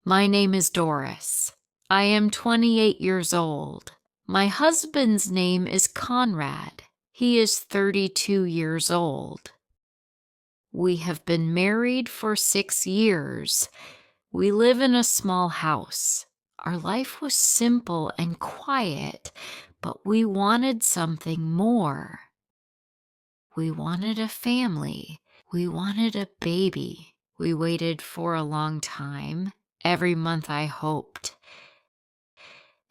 My name is Doris. I am 28 years old. My husband's name is Conrad. He is 32 years old. We have been married for 6 years. We live in a small house. Our life was simple and quiet, but we wanted something more. We wanted a family. We wanted a baby. We waited for a long time. Every month I hoped.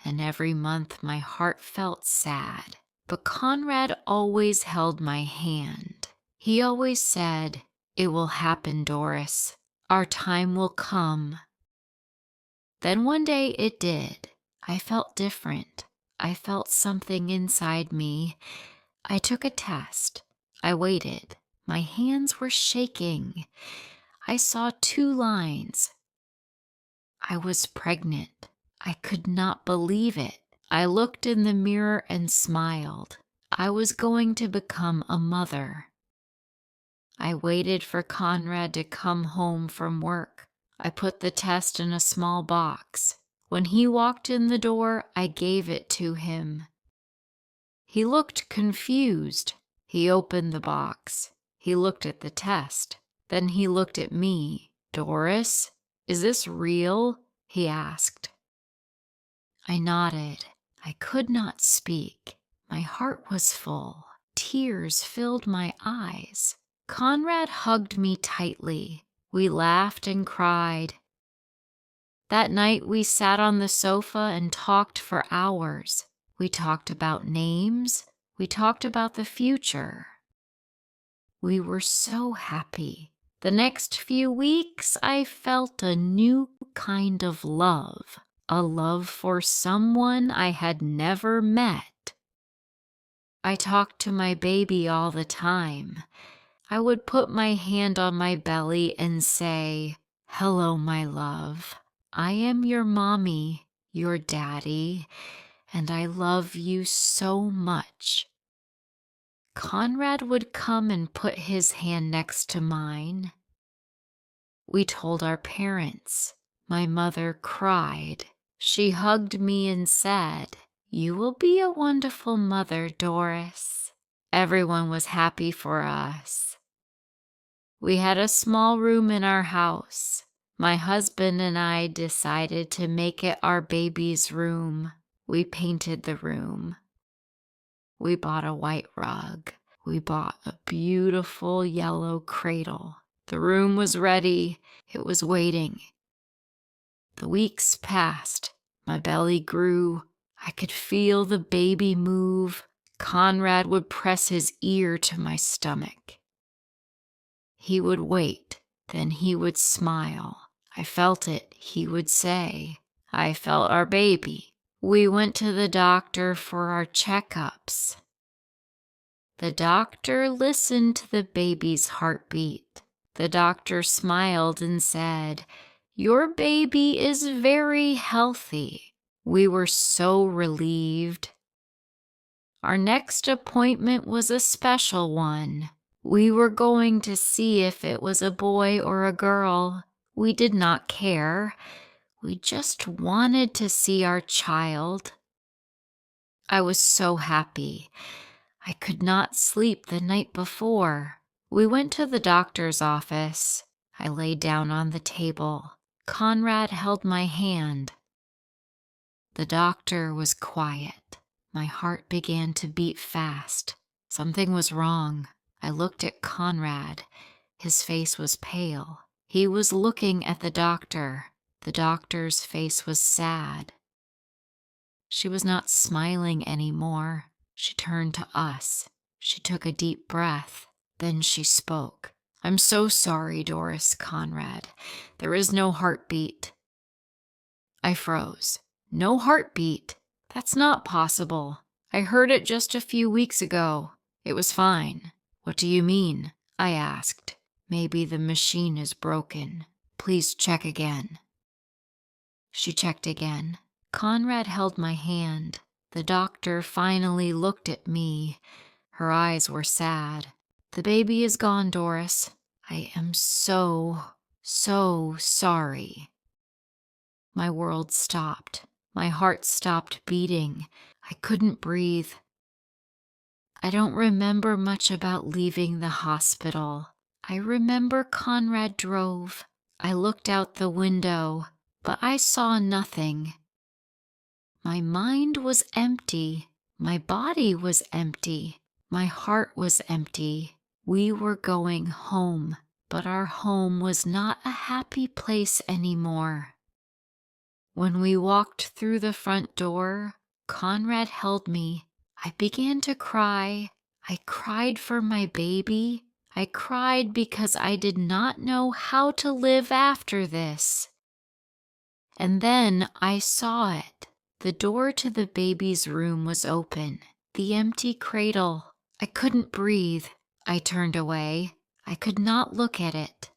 And every month my heart felt sad. But Conrad always held my hand. He always said, "It will happen, Doris. Our time will come." Then one day it did. I felt different. I felt something inside me. I took a test. I waited. My hands were shaking. I saw 2 lines. I was pregnant. I could not believe it. I looked in the mirror and smiled. I was going to become a mother. I waited for Conrad to come home from work. I put the test in a small box. When he walked in the door, I gave it to him. He looked confused. He opened the box. He looked at the test. Then he looked at me. "Doris, is this real?" he asked. I nodded. I could not speak. My heart was full. Tears filled my eyes. Conrad hugged me tightly. We laughed and cried. That night we sat on the sofa and talked for hours. We talked about names. We talked about the future. We were so happy. The next few weeks I felt a new kind of love. A love for someone I had never met. I talked to my baby all the time. I would put my hand on my belly and say, "Hello, my love. I am your mommy, your daddy, and I love you so much." Conrad would come and put his hand next to mine. We told our parents. My mother cried. She hugged me and said, "You will be a wonderful mother, Doris." Everyone was happy for us. We had a small room in our house. My husband and I decided to make it our baby's room. We painted the room. We bought a white rug. We bought a beautiful yellow cradle. The room was ready. It was waiting. The weeks passed. My belly grew. I could feel the baby move. Conrad would press his ear to my stomach. He would wait. Then he would smile. I felt it. He would say, "I felt our baby." We went to the doctor for our checkups. The doctor listened to the baby's heartbeat. The doctor smiled and said, "Your baby is very healthy." We were so relieved. Our next appointment was a special one. We were going to see if it was a boy or a girl. We did not care. We just wanted to see our child. I was so happy. I could not sleep the night before. We went to the doctor's office. I lay down on the table. Conrad held my hand. The doctor was quiet. My heart began to beat fast. Something was wrong. I looked at Conrad. His face was pale. He was looking at the doctor. The doctor's face was sad. She was not smiling anymore. She turned to us. She took a deep breath. Then she spoke. "I'm so sorry, Doris, Conrad. There is no heartbeat." I froze. "No heartbeat? That's not possible. I heard it just a few weeks ago. It was fine." "What do you mean?" I asked. "Maybe the machine is broken. Please check again." She checked again. Conrad held my hand. The doctor finally looked at me. Her eyes were sad. "The baby is gone, Doris. I am so sorry." My world stopped. My heart stopped beating. I couldn't breathe. I don't remember much about leaving the hospital. I remember Conrad drove. I looked out the window, but I saw nothing. My mind was empty. My body was empty. My heart was empty. We were going home, but our home was not a happy place anymore. When we walked through the front door, Conrad held me. I began to cry. I cried for my baby. I cried because I did not know how to live after this. And then I saw it. The door to the baby's room was open. The empty cradle. I couldn't breathe. I turned away. I could not look at it.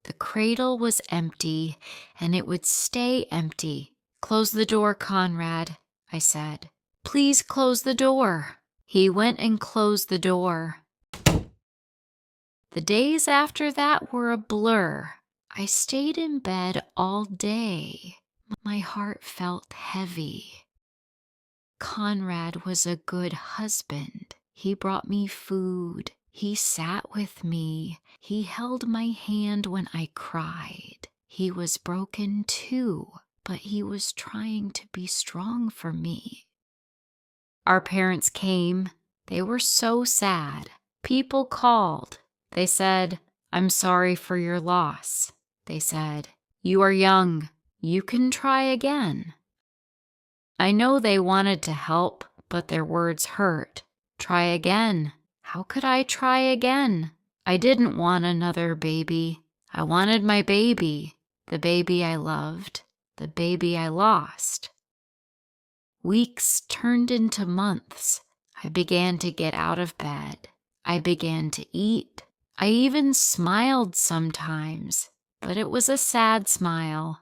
The cradle was empty, and it would stay empty. "Close the door, Conrad," I said. "Please close the door." He went and closed the door. The days after that were a blur. I stayed in bed all day. My heart felt heavy. Conrad was a good husband. He brought me food. He sat with me. He held my hand when I cried. He was broken too, but he was trying to be strong for me. Our parents came. They were so sad. People called. They said, "I'm sorry for your loss." They said, "You are young. You can try again." I know they wanted to help, but their words hurt. Try again. How could I try again? I didn't want another baby. I wanted my baby, the baby I loved, the baby I lost. Weeks turned into months. I began to get out of bed. I began to eat. I even smiled sometimes, but it was a sad smile.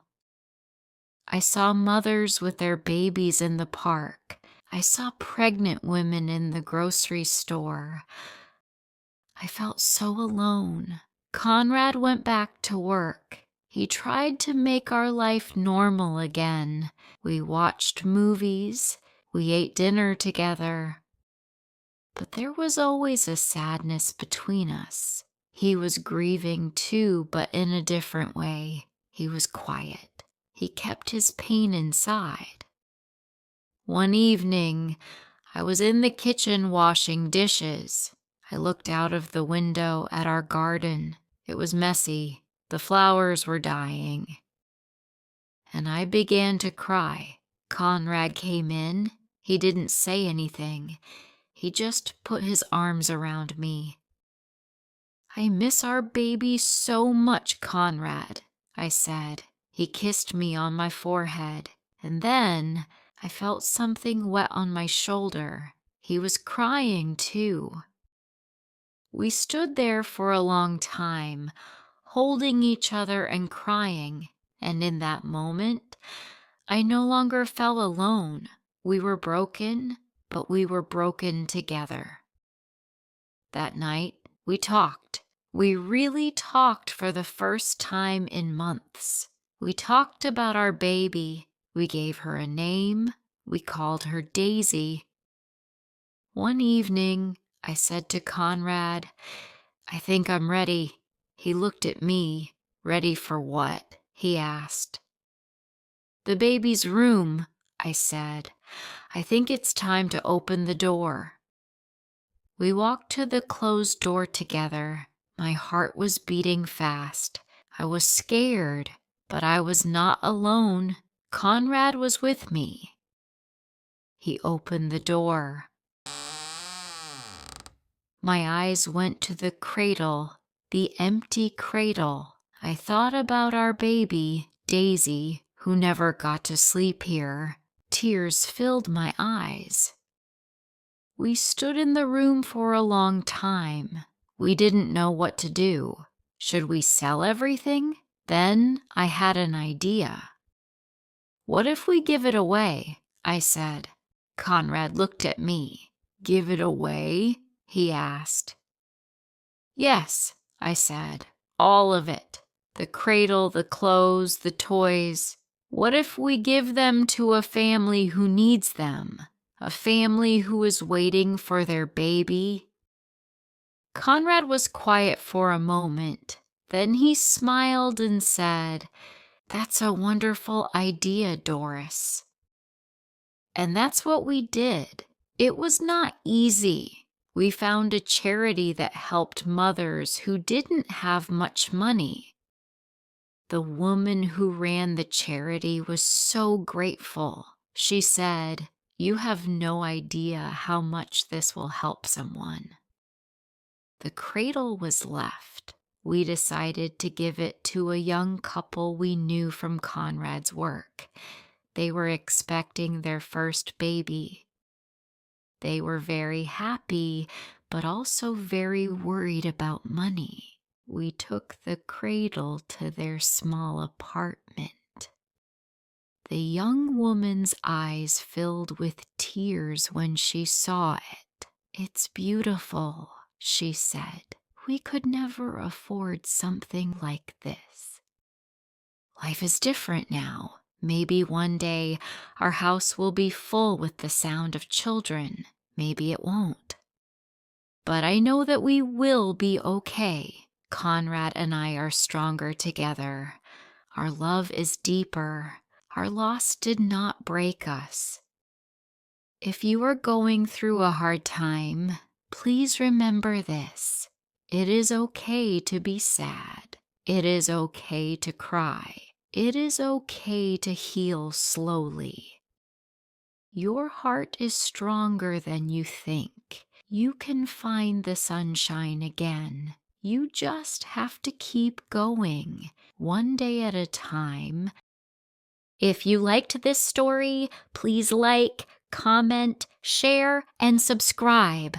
I saw mothers with their babies in the park. I saw pregnant women in the grocery store. I felt so alone. Conrad went back to work. He tried to make our life normal again. We watched movies. We ate dinner together. But there was always a sadness between us. He was grieving too, but in a different way. He was quiet. He kept his pain inside. One evening, I was in the kitchen washing dishes. I looked out of the window at our garden. It was messy. The flowers were dying. And I began to cry. Conrad came in. He didn't say anything. He just put his arms around me. "I miss our baby so much, Conrad," I said. He kissed me on my forehead, and then I felt something wet on my shoulder. He was crying too. We stood there for a long time, holding each other and crying, and in that moment, I no longer felt alone. We were broken, but we were broken together. That night, we talked. We really talked for the first time in months. We talked about our baby. We gave her a name. We called her Daisy. One evening, I said to Conrad, "I think I'm ready." He looked at me. "Ready for what?" he asked. "The baby's room," I said. "I think it's time to open the door." We walked to the closed door together. My heart was beating fast. I was scared, but I was not alone. Conrad was with me. He opened the door. My eyes went to the cradle, the empty cradle. I thought about our baby, Daisy, who never got to sleep here. Tears filled my eyes. We stood in the room for a long time. We didn't know what to do. Should we sell everything? Then I had an idea. "What if we give it away?" I said. Conrad looked at me. "Give it away?" he asked. "Yes," I said. "All of it. The cradle, the clothes, the toys. What if we give them to a family who needs them? A family who is waiting for their baby? Conrad was quiet for a moment. Then he smiled and said, "That's a wonderful idea, Doris." And that's what we did. It was not easy. We found a charity that helped mothers who didn't have much money. The woman who ran the charity was so grateful. She said, "You have no idea how much this will help someone." The cradle was left. We decided to give it to a young couple we knew from Conrad's work. They were expecting their first baby. They were very happy, but also very worried about money. We took the cradle to their small apartment. The young woman's eyes filled with tears when she saw it. "It's beautiful," she said. "We could never afford something like this. Life is different now. Maybe one day our house will be full with the sound of children. Maybe it won't. But I know that we will be okay. Conrad and I are stronger together. Our love is deeper. Our loss did not break us." If you are going through a hard time, please remember this. It is okay to be sad. It is okay to cry. It is okay to heal slowly. Your heart is stronger than you think. You can find the sunshine again. You just have to keep going, one day at a time. If you liked this story, please like, comment, share, and subscribe.